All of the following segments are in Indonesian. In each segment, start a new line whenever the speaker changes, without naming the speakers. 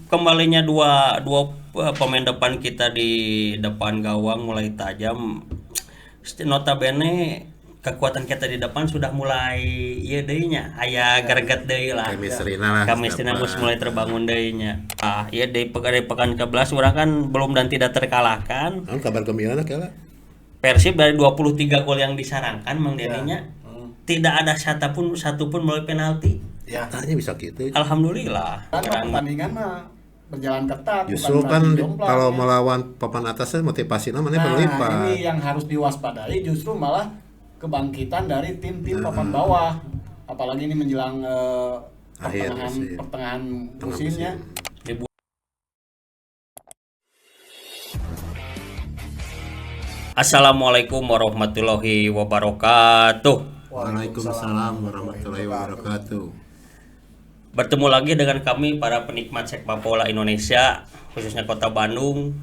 kembalinya dua dua pemain depan kita di depan gawang mulai tajam. Notabene kekuatan kita di depan sudah mulai ieu deui nya aya greget deui lah.
Chemistry-na lah
Chemistry-na geus mulai terbangun deui nya. Ieu deui pekan ke-11 urang kan belum dan tidak terkalahkan.
Naon kabar gembirana kala?
Persib dari 23 gol yang disarankan Mang Deninya tidak ada satupun melalui penalti.
Ya.
Tanya bisa gitu.
Alhamdulillah.
Kan pertandingan mah berjalan ketat.
Justru
bukan
kan
berarti jomplang,
kalau
ya.
melawan papan atasnya motivasinya mana
Nah,
berlipat.
ini yang harus diwaspadai justru malah kebangkitan dari tim-tim papan bawah. Apalagi ini menjelang
Akhir musim.
pertengahan
Tengah
musimnya.
musim.
Assalamualaikum warahmatullahi wabarakatuh.
Waalaikumsalam warahmatullahi wabarakatuh.
Bertemu lagi dengan kami para penikmat sepak bola Indonesia, khususnya Kota Bandung,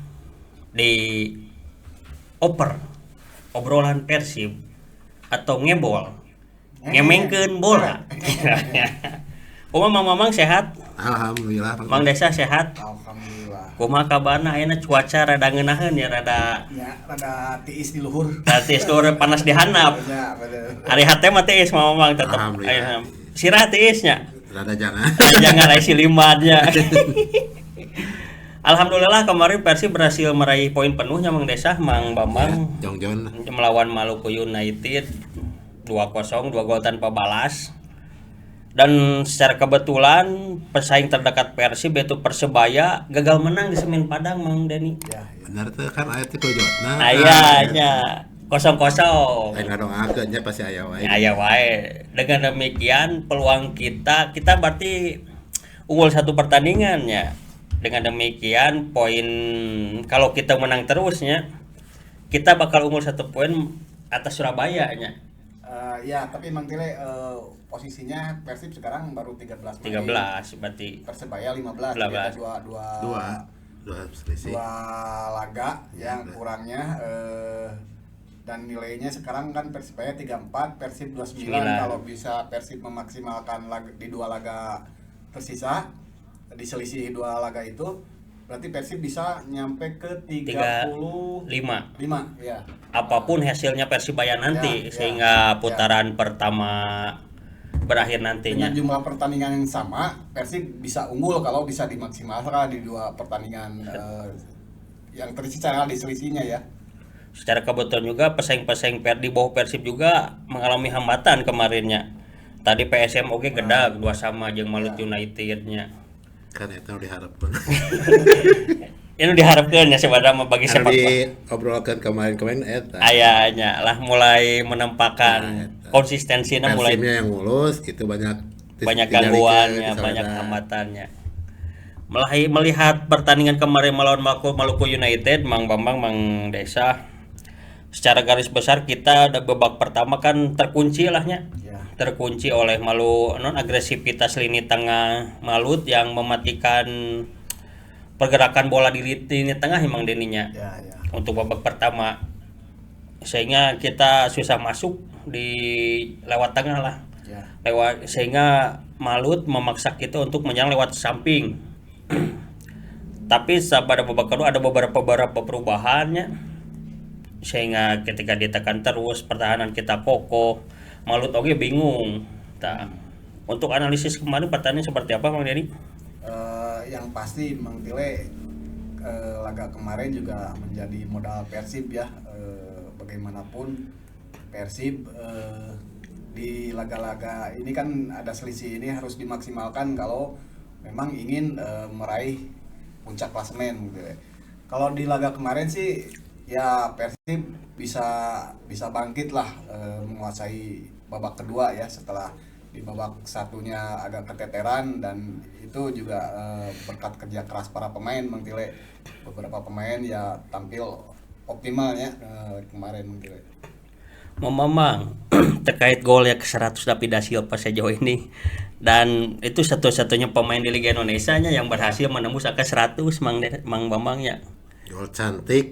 di obrolan Persib atau ngebol, ngemengkeun bola. Mamang sehat,
Alhamdulillah.
Mang Desa sehat.
Alhamdulillah.
Kumaha kabarna ayeuna cuaca rada ngeunaheun ya rada
Ya, rada tiis di luhur.
tiis luhur panas di handap.
Ya, bener.
Ari hate mah tiis Mamang tetep.
Alhamdulillah.
Sirah tiisnya.
Rada jangan.
Jangan isi limatnya. Alhamdulillah kemarin Persib berhasil meraih poin penuhnya Mang Desa, Mang Bambang
Jongjon.
melawan Maluku United 2-0, 2 gol tanpa balas. Dan secara kebetulan pesaing terdekat Persib yaitu Persebaya gagal menang di Semen Padang Mang Deni.
Ya,
Benar tuh kan aya teh kojotna.
Ayahnya 0-0.
Lain ngadoakeun nya pasti aya wae.
Aya wae. Dengan demikian peluang kita berarti unggul satu pertandingannya. Dengan demikian poin kalau kita menang terusnya kita bakal unggul 1 poin atas Surabaya nya.
Ya, tapi Mang Tile posisinya Persib sekarang baru 13 main.
13 berarti
Persebaya 15.
15.
Jadi ada
Dua selisih.
dua laga yang kurangnya dan nilainya sekarang kan Persebaya 34, Persib 29.
9.
Kalau bisa Persib memaksimalkan di 2 laga tersisa, diselisih 2 laga itu, berarti Persib bisa nyampe ke 35 ya.
apapun hasilnya Persibaya nanti
Ya,
sehingga
ya.
putaran pertama berakhir nantinya.
Dengan jumlah pertandingan yang sama, Persib bisa unggul kalau bisa dimaksimalkan di 2 pertandingan yang tersisa diselisihnya ya.
Secara kebetulan juga pesaing-pesaing di bawah Persib juga mengalami hambatan kemarinnya. Tadi PSM oke gedag 2 sama jeung Maluku United-nya.
Kan eta diharapkeun.
Ini diharapkan ya sebenarnya bagi
Anu
sepak bola.
diobrolkeun kemarin eta.
Ayahnya lah mulai menampakkan konsistensinya mulai
Persibnya yang mulus itu banyak
gangguannya,
di
banyak
sana.
hambatannya. Melihat pertandingan kemarin melawan Maluku United, Mang Bambang, Mang Desa, secara garis besar kita babak pertama kan terkunci lahnya.
Ya.
Terkunci oleh agresivitas lini tengah Malut yang mematikan pergerakan bola di lini tengah Mang Deninya.
Ya, ya.
Untuk babak pertama sehingga kita susah masuk di lewat tengah lah.
Ya.
Sehingga Malut memaksa kita untuk menyerang lewat samping. Tapi pada babak kedua ada beberapa perubahannya sehingga ketika ditekan terus pertahanan kita kokoh, Malut oke bingung. Untuk analisis kemarin pertandingan seperti apa Mang Deni?
Yang pasti Mang Tile laga kemarin juga menjadi modal Persib ya. Bagaimanapun Persib di laga-laga ini kan ada selisih ini harus dimaksimalkan kalau memang ingin meraih puncak klasemen gitu ya. Kalau di laga kemarin sih ya Persib bisa bangkit lah menguasai babak kedua ya setelah di babak satunya agak keteteran dan itu juga berkat kerja keras para pemain Mang Tile. Beberapa pemain ya tampil optimal ya kemarin Mang Tile.
Memang terkait gol ya ke 100 David da Silva sejauh ini dan itu satu-satunya pemain di Liga Indonesia yang berhasil menembus angka 100 Mang Bambang ya.
Gol cantik.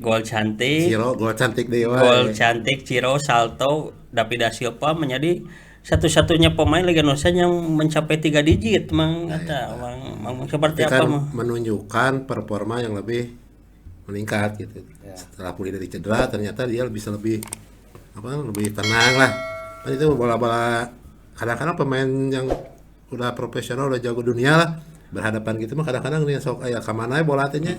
Ciro,
Gol cantik dewa.
gol cantik, Ciro, salto, David da Silva menjadi satu-satunya pemain Liga Indonesia yang mencapai 3 digit mang eta mang seperti
Itu
apa
kan
mang.
menunjukkan performa yang lebih meningkat gitu.
Ya.
Setelah pulih dari cedera ternyata dia bisa lebih lebih tenang lah. Kan itu bola-bola kadang-kadang pemain yang udah profesional udah jago dunia lah berhadapan gitu mah kadang-kadang nih sok aya ka mana bola teh nya.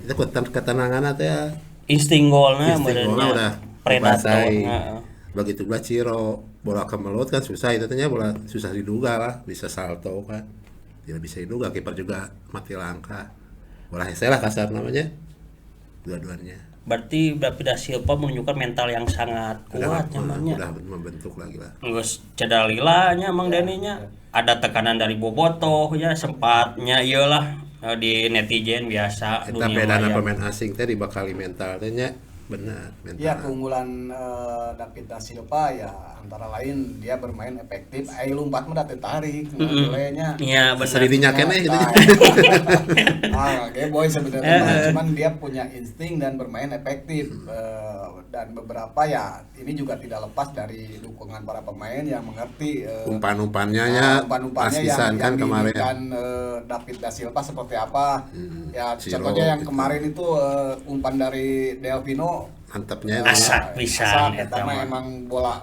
Itu ketenangan teh ya.
Insting golnya
Insting golnya udah
predator.
dikuasai.
Heeh.
Begitu pula Ciro bola kemelut kan susah itu tanya bola susah diduga lah bisa salto kan tidak bisa diduga kiper juga mati langkah bola hese lah kasar namanya dua-duanya
Berarti David da Silva menunjukkan mental yang sangat kuat namanya.
udah membentuk lagi lah
Geus cedera lilanya Mang Deninya. Ada tekanan dari Bobotoh ya sempatnya iyalah di netizen biasa
kita
dunia
bedana
maya.
pemain asing teh dibakali mental teh nya benar mental
Ya keunggulan David da Silva ya antara lain dia bermain efektif, lompat mah teu tarik, nya.
Iya benar.
seri dinyakeun gitu
Kayak boy sebenarnya mah, cuman dia punya insting dan bermain efektif dan beberapa ya ini juga tidak lepas dari dukungan para pemain yang mengerti
umpan-umpannya ya
umpan-umpannya
pas-pisan kan kemarin
diinginkan, David da Silva seperti apa. Ya
Ciro
contohnya yang
gitu.
kemarin itu umpan dari Delvino
mantapnya
Asak pisan
asal
eta mah.
emang bola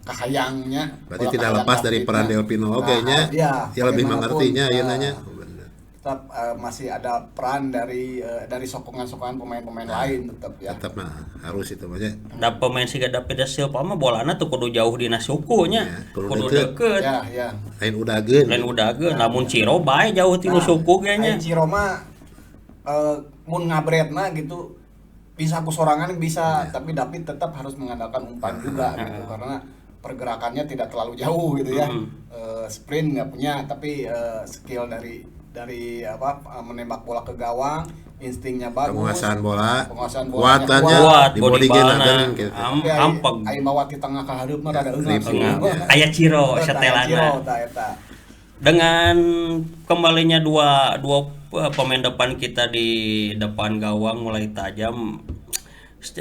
kahayangnya.
berarti
bola
tidak
kahayang
lepas dari peran
Davidnya.
Delpino
Nah,
oke nya
iya,
dia lebih
bagaimanapun,
mengertinya ya
nah,
nanya
tetap masih ada peran dari sokongan-sokongan pemain-pemain lain tetap ya.
tetap mah harus itu aja
Da pemain siga David da Silva mah bolana tuh kudu jauh dina sukunya.
Ya, kudu
Kudu
deket.
deket.
Ya, ya.
lain udageun
Lain udageun namun Ciro bae jauh tinu suku ge nya.
Aing Ciro mah mun ngabretna gitu bisa kusorangan bisa, tapi David tetap harus mengandalkan umpan juga gitu karena pergerakannya tidak terlalu jauh gitu ya. Sprint nggak punya, tapi skill dari menembak bola ke gawang, instingnya bagus.
penguasaan bola
Penguasaan bolanya
kuatannya
kuat,
di
body
body
ballna,
game gitu
Tapi
ampeg.
Aing bawa di tengah ka hareup mah rada eungeut.
Tengah, ya.
Aya Ciro
Ciro
setelana.
eta.
Dengan kembalinya dua pemain depan kita di depan gawang mulai tajam,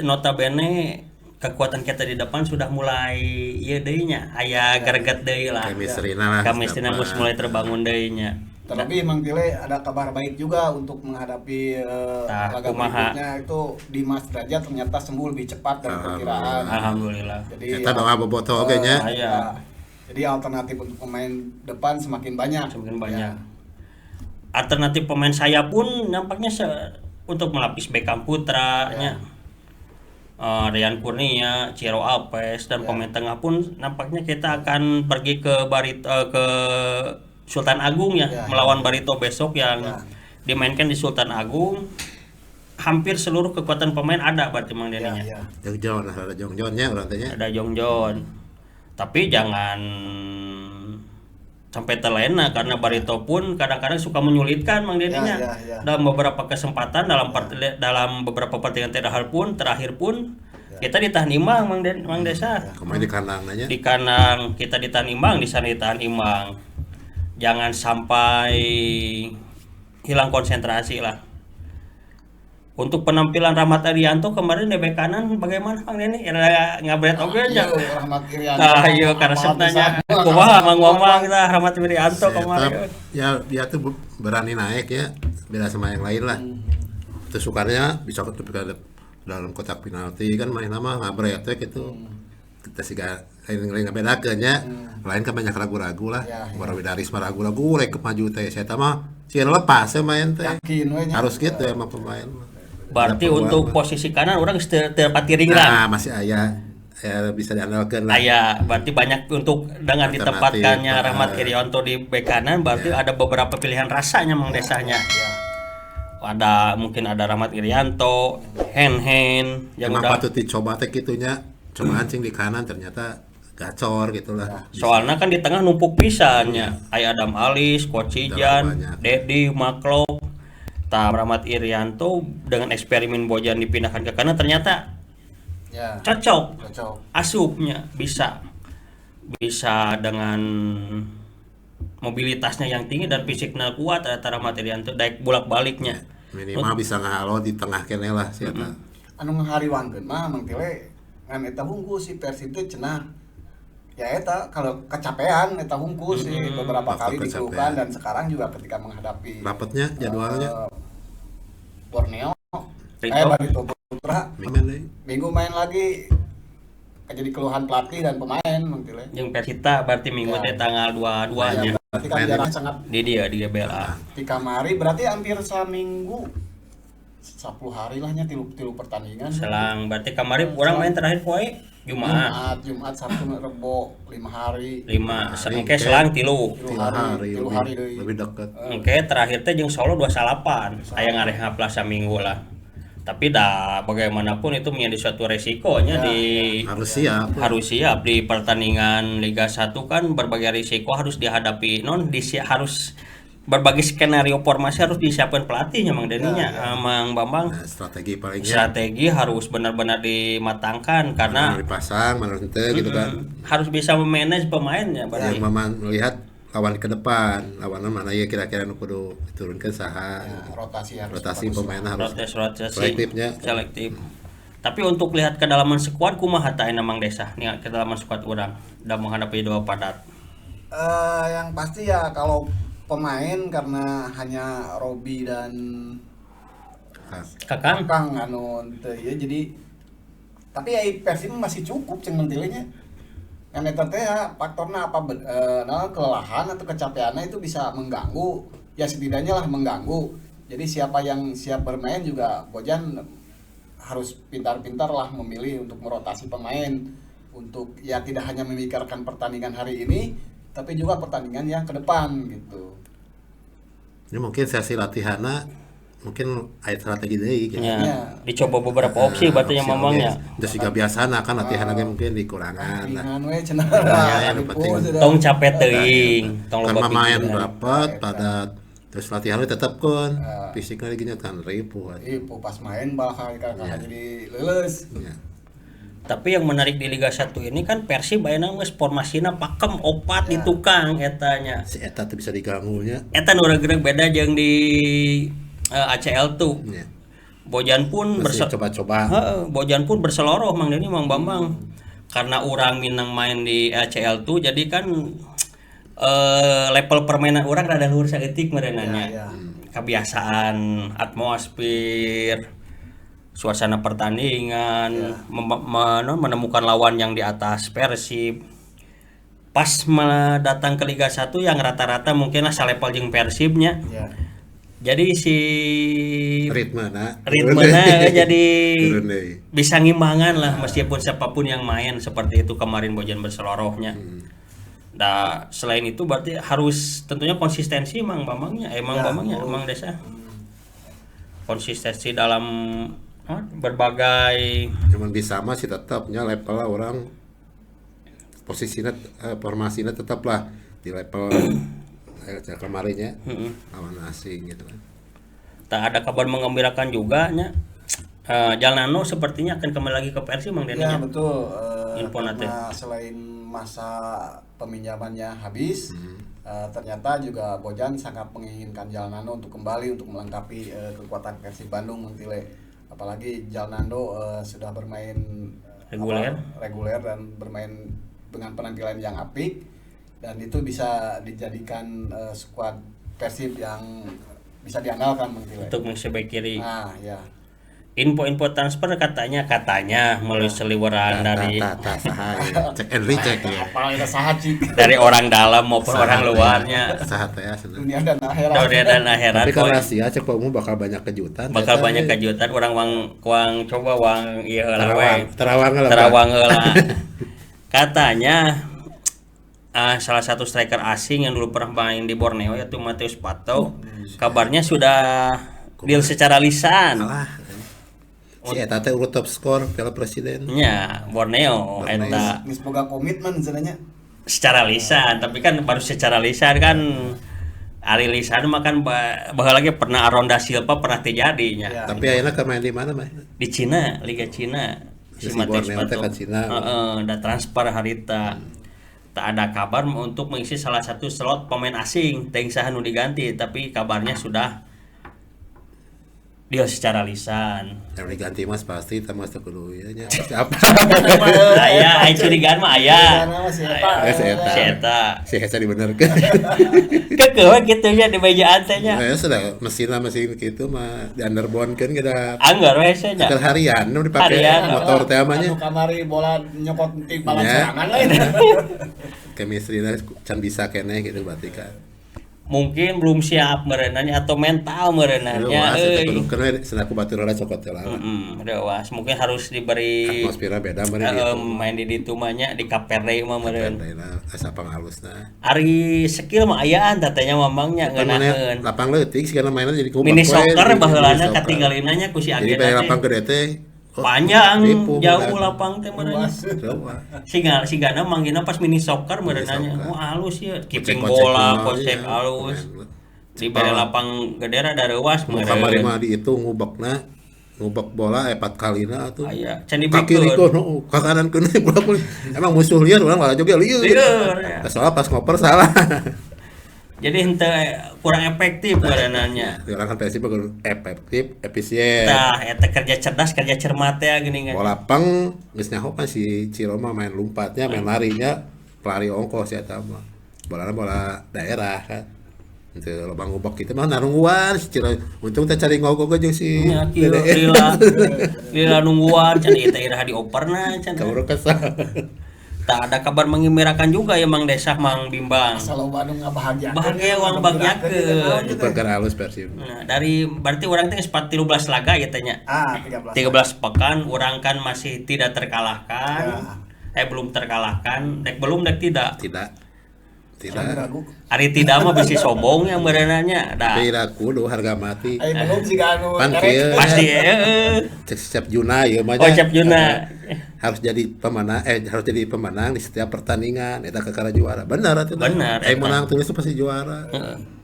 notabene kekuatan kita di depan sudah mulai ieu deui nya aya greget deui lah.
chemistry-na lah
Chemistry-na geus mulai terbangun deui nya.
Tapi Mang Tile ada kabar baik juga untuk menghadapi
Tah,
laga
kumaha?
berikutnya itu Dimas Derajat ternyata sembuh lebih cepat dari perkiraan.
Alhamdulillah.
Jadi
kita doa bobotoh oke nya
Aya.
Jadi alternatif untuk pemain depan semakin banyak.
Semakin banyak.
Ya.
Alternatif pemain saya pun nampaknya untuk melapis Beckham Putra nya. Rian Kurnia, Ciro Alves dan pemain tengah pun nampaknya kita akan pergi ke ke Sultan Agung ya, melawan Barito besok yang dimainkan di Sultan Agung. Hampir seluruh kekuatan pemain ada berarti Mang
Ya,
Deninya.
ya.
jong-jong lah ada jong-jongnya orang tanya
Ada Jongjon. Tapi jangan sampai terlena karena Barito pun kadang-kadang suka menyulitkan Mang Deninya.
Ya.
Dalam beberapa kesempatan dalam beberapa pertandingan terakhir pun kita ditahan imbang Mang Desa.
kemarin di kandang nanya
Di kandang kita ditahan imbang, di sana ditahan imbang. Jangan sampai hilang konsentrasi lah. Untuk penampilan Rahmat Arianto kemarin di bek kanan bagaimana Bang Deni? Ada ngabret oge aja.
Rahmat Irianto.
Iya karesep nanya. Kumaha ngomong kita Rahmat Arianto kemarin.
ya dia tuh berani naik ya beda sama yang lain lah tusukannya bisa ke dalam kotak penalti kan main nama ngabret gitu kita sih lain ngebedakeun nya lain kan banyak ragu-ragu lah
Ya, ya.
Warwidaris mah ragu-ragu rek maju teh saya mah sieun lepas ya main teh
Yakin we nya.
harus gitu emang pemain mah.
Berarti
Ada
untuk
peluang mah.
posisi kanan orang terpati ringran.
nah masih aya ya bisa diandalkan lah
Aya, berarti banyak untuk dengan
Alternatif,
ditempatkannya
ah.
Rahmat Irianto di bek kanan berarti ada beberapa pilihan rasanya Mang Desanya. Mungkin ada Rahmat Irianto, Hen yang
emang
udah
patut dicoba teh kitunya coba ancing di kanan ternyata gacor gitulah
soalnya kan di tengah numpuk pisannya. Aya Adam Alis, Coach Ijan,
banyak.
Dedi, Maklok, Rahmat Irianto dengan eksperimen Bojan dipindahkan ke kanan ternyata
Ya.
cocok.
Cocok.
Asupnya bisa dengan mobilitasnya yang tinggi dan fisiknya kuat antara Irianto daik bolak-baliknya.
minimal bisa ngahalo di tengah kene lah siapa
Anu ngahariwangkeun mah Mang Tile ngan eta hungkul si Persib teh cenah ya eta kalau kecapean eta hungkul sih beberapa
faktor
kali
kecapean.
dikeluhkan, dan sekarang juga ketika menghadapi
rapatnya jadwalnya
Borneo
Barito.
Barito Putra
main deh.
minggu main lagi jadi keluhan pelatih dan pemain Tile.
Yang Persita berarti minggu teh tanggal 22 nya.
Berarti kan
Main
jarak sangat
Di dia di GBLA.
di kamari, berarti hampir seminggu 10 hari lahnya tilu pertandingan.
Selang berarti kemarin orang main terakhir poe Jumaat.
Jumat, Sabtu, Rebo 5 hari.
5
Hari,
engke selang 3.
Tilu hari deui.
lebih dekat.
Engke terakhir teh jeung Solo 28. Aya ngareha saminggu lah. Tapi dah bagaimanapun itu menjadi suatu resikonya di
harus siap
di pertandingan Liga 1 kan berbagai risiko harus dihadapi harus berbagai skenario formasi harus disiapkan pelatihnya Mang Deninya Mang Bambang.
nah, strategi
Harus benar-benar dimatangkan karena
dipasang mana teh gitu kan
harus bisa memanage pemainnya berarti.
yang Maman melihat lawan ke depan lawanan mana ya kira-kira nu kudu diturunkan saha rotasi pemain harus
Rotasi
selektif.
Tapi untuk lihat kedalaman skuad kumaha tah euna Mang Desa nih kedalaman skuad urang dalam menghadapi dua padat.
Yang pasti ya kalau pemain karena hanya Robi dan
Kakang
anu teu ya, jadi tapi ya Persib masih cukup ceng mentilenya. Kan eta teh faktorna apa kelelahan atau kecapeannya itu bisa mengganggu, ya setidaknya lah mengganggu. Jadi siapa yang siap bermain juga Bojan harus pintar-pintar lah memilih untuk merotasi pemain untuk ya tidak hanya memikirkan pertandingan hari ini tapi juga pertandingan yang ke depan gitu.
Ini mungkin sesi latihanna mungkin aya strategi deui gitu.
ya, dicoba beberapa opsi berarti yang mamangnya.
Terus juga biasana kan latihan lagi mungkin dikurangan.
Latihan we cenah.
Ya, yang penting.
Tong capek teuing, tong
Kan
loba
main
pikiran.
rapat padat. Terus latihan tetep kan fisiknya lagi kan ripuh.
Ieu pas main bakal jadi leuleus.
Ya.
Tapi yang menarik di Liga 1 ini kan Persib ayeuna geus formasina pakem opat di tukang etanya.
Si eta tuh bisa diganggunya.
Eta nu regreg beda jeung di ACL tuh.
Ya.
Bojan pun
Masih coba-coba.
Bojan pun berseloroh Mang Deni Mang Bambang. Karena orang minang main di ACL tuh jadi kan level permainan orang rada luhur saeutik merenanya.
Ya.
Kebiasaan, atmosfer, suasana pertandingan, menemukan lawan yang di atas Persib. Pas datang ke Liga 1 yang rata-rata mungkinlah salevel jeung Persibnya.
Ya.
Jadi si
Ritmena
jadi
turun deui.
bisa ngimbangan lah meskipun siapapun yang main seperti itu kemarin Bojan berselorohnya. Nah, selain itu berarti harus tentunya konsistensi Mang Bambangnya, Mang Desa. Konsistensi dalam berbagai
Cuman bisa mah sih tetapnya level lah orang posisinya formasinya tetaplah di level kemarinnya lawan asing gitu kan.
tak ada kabar mengembirakan juga nya. Jalnano sepertinya akan kembali lagi ke Persib Mang Deni.
Ya betul.
Info nanti.
Karena selain masa peminjamannya habis, ternyata juga Bojan sangat menginginkan Jalnando untuk kembali untuk melengkapi kekuatan Persib Bandung Mentile. Apalagi Jalnando sudah bermain reguler dan bermain dengan penampilan yang apik, dan itu bisa dijadikan skuad Persib yang bisa diandalkan Mentile.
Untuk mengisi back kiri.
Nah, ya.
Info-info transfer katanya melalui seliweran dari
cek and recheck ya.
Apa itu sahat sih?
dari orang dalam maupun orang luarnya.
Sahat ya
Dunia dan akhirat.
Dunia dan akhirat.
Tapi kan rahasia cek Pak bakal banyak kejutan.
Bakal banyak kejutan orang coba ieu heula we.
Terawang
heula. Katanya salah satu striker asing yang dulu pernah main di Borneo yaitu Mateus Pato, kabarnya sudah deal secara lisan.
Si eta teh urut top skor Piala Presiden.
Nya, Borneo eta
Geus boga komitmen sebenarnya.
secara lisan, tapi kan baru secara lisan kan ari lisan mah kan baheula lagi pernah Aronda Silva pernah terjadi nya.
Ya.
Tapi ayeuna keur main di mana mah?
Di Cina, Liga Cina.
Si Borneo teh ka Cina.
Ada transfer harita. Tak ada kabar untuk mengisi salah satu slot pemain asing, teuing saha nu diganti, tapi kabarnya sudah dia secara lisan.
Yang diganti mas pasti kita mas kudu ya nya siapa
Aya curigaan mah aya.
Si
eta
Si eta.
si Hesa dibenerkeun
Kekeuh kitu nya di meja teh nya.
ya sudah mesin gitu mah di underbone-keun kita
Anggar we nya.
akhir harian nu dipake
Harian.
motor teh amanya
anu kamari bola nyokot ti balan
Ya.
serangan lain.
chemistry-na can bisa keneh gitu berarti kan
Mungkin belum siap merenanya atau mental merenanya.
karena senaku batu roda cokot teh lah
Dewas mungkin harus diberi
atmosfernya beda meureun gitu
main di ditu mah nya di kaperde mah meureun.
pendena asa panghalusna
Ari skill mah ayaan tatanya mamangnya ngeunaheun.
lapang leutik sigana mainan jadi kubak
Mini
we,
soccer
jadi
baheulana
mini soccer.
katinggalina nya ku si
jadi
agenda
bae
teh.
lapang gede teh
Panjang,
tipu,
jauh
bukan.
lapang teh meureunya.
Coba.
Sigana manggina pas mini soccer meureunya.
soccer.
Wah halus ya, keeping
Kocek-kocek
bola,
mah,
kocek
iya.
halus.
Keren.
Di bere lapang gede rada reuas
Mau kamari
meureun.
mah di itu ngubek bola 4 kalina atuh.
Aya, can
Kaki
dibikeun.
riko ka kanan keun bola. Emang musuh liar urang malah juga lieur.
Lieur, ya.
Soalnya pas ngoper salah.
Jadi henteu kurang efektif meureunnanya.
Urang kan Persib efektif, efisien.
Tah eta kerja cerdas, kerja cermat ya geuning kan.
Bola pang geus nyaho kan si Ciroma main lompatnya, main larinya, pelari ongkos ya eta mah. Bolana bola daerah kan. Itu lobang ubak kita mah narungguan si Ciro. Untung teh cari ngogok jeung si
Nya kieu
Dede.
lila nungguan can ieu teh iraha dioperna can.
Kamu kesal.
Tak ada kabar mengembirakan juga ya Mang Desah Mang Bimbang.
Asal loba anu ngabahagiakeun.
Bahagia uang bagyakeun.
Itu perkara halus Persib.
Nah, dari berarti orang teh geus 13 laga ya teh nya.
13.
13 pekan orang kan masih tidak terkalahkan. Belum terkalahkan, dek tidak.
Tidak.
Ragu.
Ari tidak mah bisi sombong yang merenanya. Dah.
Tapi kudu harga mati.
Ai belum siga anu
Pan
kerek.
kieu.
Pasti
Cek Cap Juna ya mah.
Oh, Cap Juna.
Harus jadi pemenang di setiap pertandingan eta kakara juara. Benar atuh.
Benar, eta.
Menang tulis pasti juara.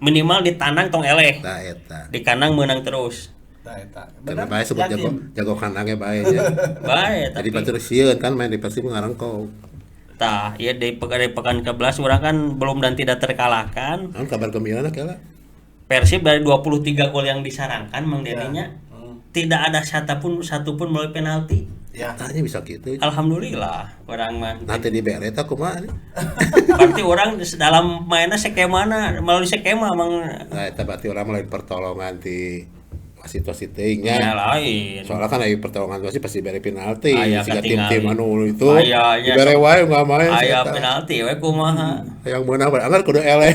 Minimal di tanang tong eleh.
Tah eta.
Di kanang menang terus.
Tah eta.
Karena
Bener,
bae sebut
yakin.
jago kandangnya bae ya.
Bae
Tadi
tapi
batur sieun kan main di Persib ngarengkau.
tah ya dari pekan ke-11 orang kan belum dan tidak terkalahkan.
Kan kabar gembirana kala.
Persib dari 23 gol yang disarankan Mang Deninya tidak ada satupun melalui penalti.
Ya.
Tanya bisa gitu.
Alhamdulillah orang mah.
Nanti di bere eta kumaha nih?
Berarti orang dalam mainnya skemana melalui skema Mang.
Nah, eta berarti orang mulai pertolongan di wasit-wasit teuing
Ya
nya.
lain.
Soalnya kan aya pertolongan wasit pasti bere penalti.
Aya
Siga
ketinggalan.
tim-tim anu itu.
Aya, nya.
Dibere wae enggak main. si
Aya
eta.
penalti we kumaha.
Yang menang berangkat kudu eleh.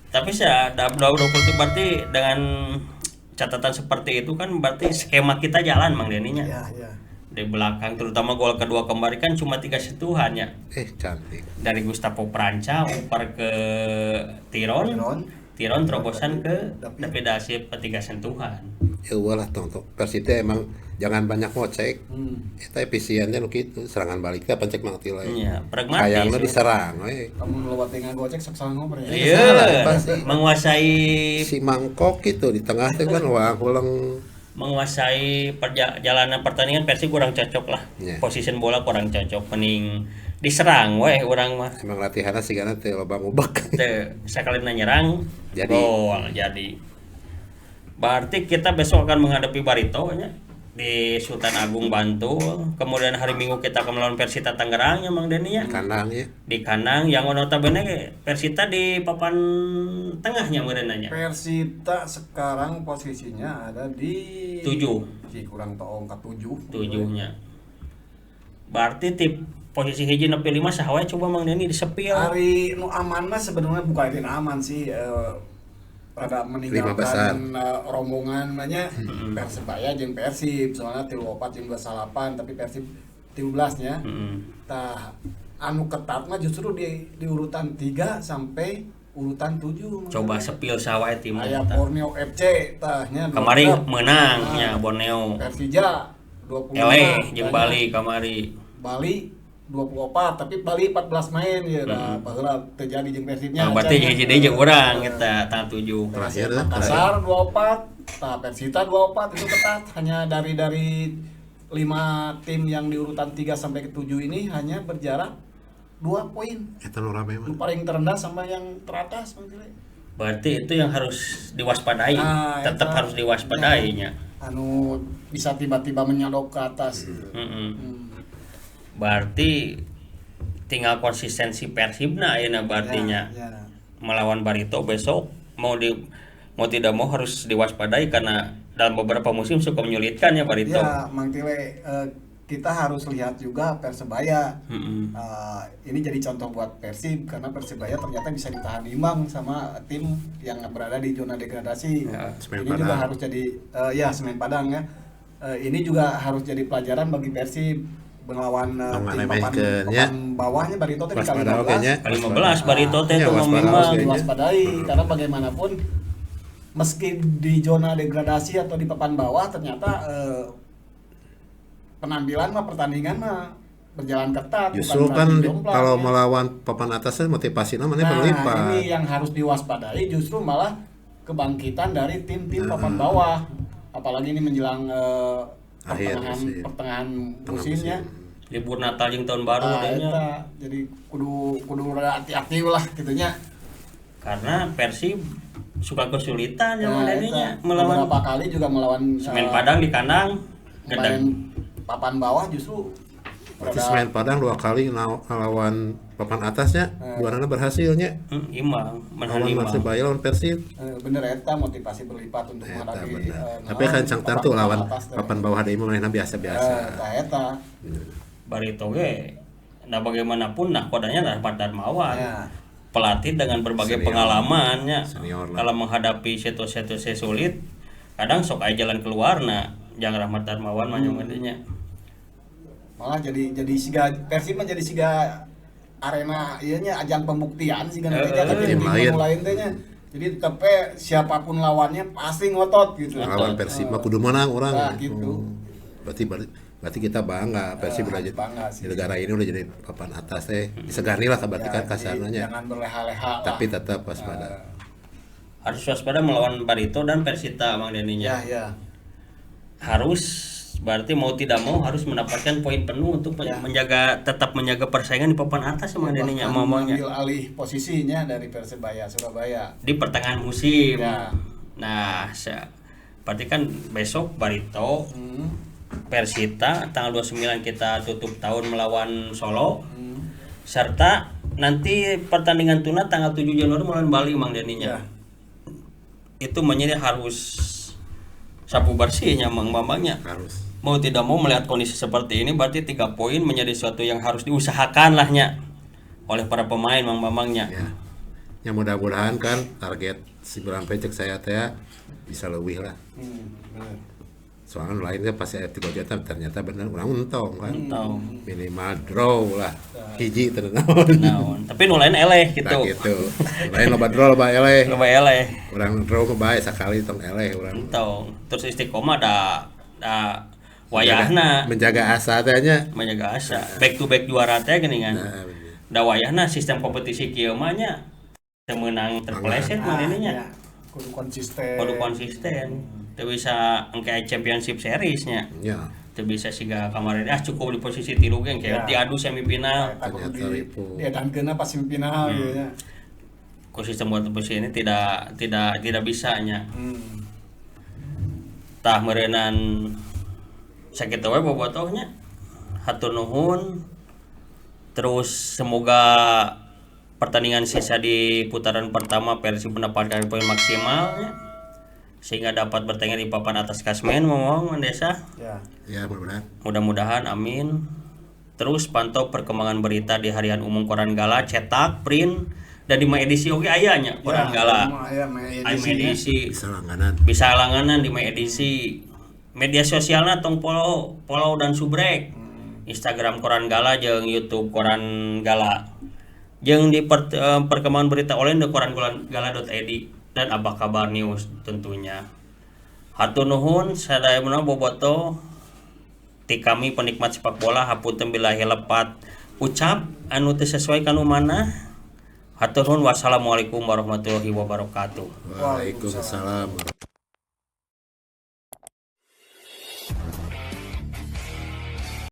Tapi saya dalam 20 berarti dengan catatan seperti itu kan berarti skema kita jalan Mang Deninya.
Ya, ya.
Di belakang terutama gol kedua kemarin kan cuma 3 sentuhan ya.
Cantik.
Dari Gustavo Pranca umpan ke Tiron terobosan ke David Dasip 3 sentuhan.
Ya lah tong Persib teh emang jangan banyak ngocek. Eta efisiennya nu kitu, serangan balik teh pencek mang tilai.
Iya, pragmatis.
Kayangna diserang we.
Kamu loba teh ngagocek sok salah ngobrol ya.
Iya,
salah, pasti.
menguasai
Si mangkok itu di tengah teh kan wah ulang
perjalanan pertandingan Persib kurang cocok lah.
Iya.
Position bola kurang cocok, mending diserang weh urang mah.
emang latihanna sigana teh loba ngubek.
Teu sakalina nyerang
Jadi.
gol jadi. Berarti kita besok akan menghadapi Barito nya di Sultan Agung Bantul. Kemudian hari Minggu kita akan melawan Persita Tangerang ya Mang Deni ya.
Kandang ya.
Di kandang yang notabene Persita di papan tengahnya merenanya.
Persita sekarang posisinya ada di
7.
Si kurang tahu angka 7.
7-nya. Berarti tip posisi hiji nepi 5 saha wae coba Mang Deni disepil.
Hari nu aman mah sebenarnya bukan yang aman sih. Pada
Lima
meninggalkan
besar.
rombongan nanya Persebaya jeung Persib soalnya 34 jeung 28 tapi Persib 13 nya. Tah anu ketat mah justru di urutan 3 sampai urutan 7.
Coba sepil saha wae tim
Aya
eta.
Borneo FC tahnya
Kemarin menang nya Borneo.
Persija 25
Eleh jeung
tahnya.
Bali kamari.
Bali 24 tapi Bali 14 main ya dah baheula terjadi jeung Persibnya.
Nah, berarti hiji deui jeung urang eta tanggal 7.
Terakhir dah.
Makassar 24, tah Persita 24 itu ketat hanya dari 5 tim yang di urutan 3 sampai ke 7 ini hanya berjarak 2 poin.
Eta nu rame mah.
Yang paling terendah sama yang teratas nanti.
Berarti itu yang harus diwaspadai,
Nah,
tetap
eta.
harus diwaspadainya.
Anu bisa tiba-tiba menyodok ke atas gitu.
Berarti tinggal konsistensi Persibna ayeuna berartinya.
Ya.
Melawan Barito besok mau tidak mau harus diwaspadai karena dalam beberapa musim suka menyulitkan ya Barito.
Ya, Mang Tile, kita harus lihat juga Persebaya.
Mm-mm.
Ini jadi contoh buat Persib karena Persebaya ternyata bisa ditahan imbang sama tim yang berada di zona degradasi.
Ya,
Semen
Ini juga
Padang.
harus jadi Semen Padang ya. Ini juga harus jadi pelajaran bagi Persib melawan
Jangan
tim
remehkeun, ya.
papan bawahnya Barito tadi kali
Waspada oke nya.
Kali 15 Barito teh
Ya,
itu
waspada
memang
harus kayaknya.
diwaspadai karena bagaimanapun meski di zona degradasi atau di papan bawah ternyata penampilan mah pertandingan mah berjalan ketat.
Justru
bukan
kan
berarti jomplang,
kalau
ya.
melawan papan atasnya motivasinya mana
Nah,
berlipat.
ini yang harus diwaspadai justru malah kebangkitan dari tim-tim papan bawah. Apalagi ini menjelang
Akhir musim.
pertengahan
Tengah
musimnya.
libur Natal jeung tahun baru
Nah,
adanya.
eta. Jadi kudu rada hati-hati lah gitunya.
Karena Persib suka kesulitan ya
Nah,
adanya
eta.
melawan
Beberapa kali juga melawan
Semen Padang di kandang
main
gedang.
papan bawah justru
Berarti
rada-
Semen Padang 2 kali ngelawan papan atasnya, dua-duanya berhasilnya.
Imbang, menahan
Lawan
imbang.
Persebaya lawan Persib.
bener eta motivasi berlipat untuk
Eta
menghadapi
bener. Tapi kan cangtan tuh lawan papan bawah deui mah manehna biasa-biasa.
eta
Barito ge nah bagaimanapun nah kodanya Rahmat Darmawan.
Ya.
Pelatih dengan berbagai
Senior.
pengalamannya
Senior lah.
kalau menghadapi situasi sulit kadang sok aja jalan keluar nah jangan Rahmat Darmawan mah yang gedenya.
malah jadi siga Persib mah jadi siga arena ieu nya ajang pembuktian siga nanti tapi
tim
tim
lain.
lain teh nya. Jadi tapi siapapun lawannya pasti ngotot gitu.
Lawan Persib mah kudu menang orang.
Nah, gitu.
Berarti kita bangga Persib udah jadi
bangga sih.
di negara ini udah jadi papan atas teh. Disegani lah berarti kan
Jadi
kasarnya.
jangan berleha-leha lah.
Tapi tetap waspada.
Harus waspada melawan Barito dan Persita Mang Deninya.
ya.
Harus berarti mau tidak mau harus mendapatkan poin penuh untuk tetap menjaga persaingan di papan atas Mang Deninya
Bahkan
ngomongnya
mengambil alih posisinya dari Persebaya Surabaya.
di pertengahan musim.
Ya.
Nah, berarti kan besok Barito Persita tanggal 29 kita tutup tahun melawan Solo. Serta nanti pertandingan tuna tanggal 7 Januari melawan Bali Mang Deninya.
Ya.
Itu menjadi harus sapu bersihnya Mang Bambangnya.
Harus.
Mau tidak mau melihat kondisi seperti ini berarti 3 poin menjadi sesuatu yang harus diusahakan lahnya oleh para pemain Mang Bambangnya.
Ya. Ya mudah-mudahan kan target si Bulan Pecek saya teh bisa lebih lah.
Bener.
Soalnya lainnya pasti ada 3 juta ternyata bener orang untung kan.
Untung.
Minimal draw lah. Hiji terus
Nah, tapi nu lain eleh gitu.
Nah gitu. Lain loba draw loba eleh.
Loba eleh.
Orang draw mah bae sakali tong eleh urang.
Untung. Terus istiqomah da wayahna
Menjaga asa teh nya.
menjaga asa. Back to back juara teh geuningan.
Nah, bener.
Da wayahna sistem kompetisi kieu mah nya teu meunang terpeleset mah
Ya,
dininya.
kudu konsisten.
Kudu konsisten. Teu bisa engke championship series nya.
Ya.
Teu bisa siga kemarin cukup di posisi 3 geng kayak
Ya.
diadu semifinal.
Eta kudu
Ternyata ribu.
dia dankeunna pas semifinal gitu ya.
Ku sistem buat posisi ini tidak bisa nya. Tah meureunnan sakitu we bobotohnya. Hatur nuhun. Terus semoga pertandingan sisa di putaran pertama Persib mendapatkan poin maksimalnya sehingga dapat bertengger di papan atas klasemen ngomong Desa.
Ya.
Ya mudah-mudahan.
Mudah-mudahan amin. Terus pantau perkembangan berita di harian umum Koran Gala cetak, print dan di edisi oge aya nya Koran Gala.
Ya,
Aya edisi
Bisa langganan.
bisa langganan di edisi. Media sosialna tong follow dan subrek. Instagram Koran Gala jeung YouTube Koran Gala. Jeung di perkembangan berita online di korangala.id dan Abah Kabar News tentunya. Hatur nuhun sadaya meunang bobotoh ti kami penikmat sepak bola hapunten billahi lepat ucap anu teu sesuai kanu manah. Hatur nuhun wassalamualaikum warahmatullahi wabarakatuh.
Waalaikumsalam.